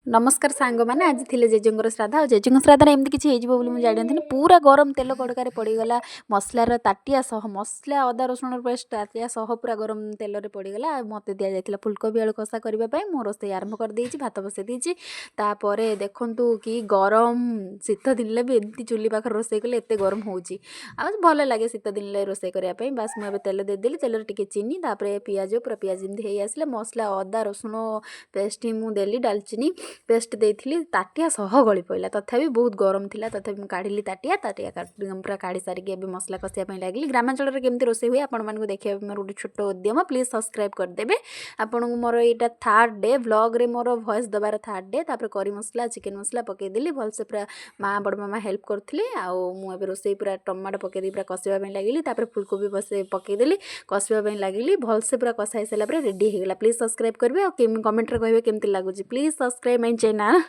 नमस्कार सांग मैंने आज थे जेजेंर श्राद्ध आ जेजेंर श्राद्ध एमती किसी हो जानी पूरा गरम तेल कड़क पड़गला मसलार ताटिया सह मसला अदा रसुण पेस्ट ताटिया सह पूरा गरम तेल पड़गला मत दि जाता फुलकोबी आलू कषा करने मो रोसे आरंभ कर देती भात बसई देती देखु कि गरम शीत दिन भी एमती चुली पाखे रोसे कले एत गरम हो भल लगे शीत दिन रोसे करने बास मुझे तेल देदेली तेल टे चीनी पियाज पूरा पियाज जमी आसला मसला अदा रसुण पेस्ट ही मुझे डालचीनी पेस्ट देइथिली ताटिया सह गली पड़ा तथापि बहुत गरम थिला तथापि मुझे काढ़ी ताटिया पूरा काढ़ी सारिकी ए मसला कषापी लगे ग्रामांचल में केमती रोसे हुए आपको देखिए मोर गोटे छोट उद्यम प्लीज सब्सक्राइब करदेवे आपन को मोर यहाँ थर्ड डे व्लॉग रे मोर वॉइस दबार थर्ड डे तापर करी मसला चिकेन मसला पकईदेली भलसे पूरा माँ बड़ मामा हेल्प करथिले मुझे रोसे पूरा टमाटो पकईदी पूरा कषापी लगिली फुलकोबी बसे पकईदेली कषापी लगिली भलसे पूरा कषा सारापर रेडी होगा प्लीज सब्सक्राइब करेंगे और कमेंट रे कहे केमती लगुच प्लीज सब्सक्राइब माय चैनल।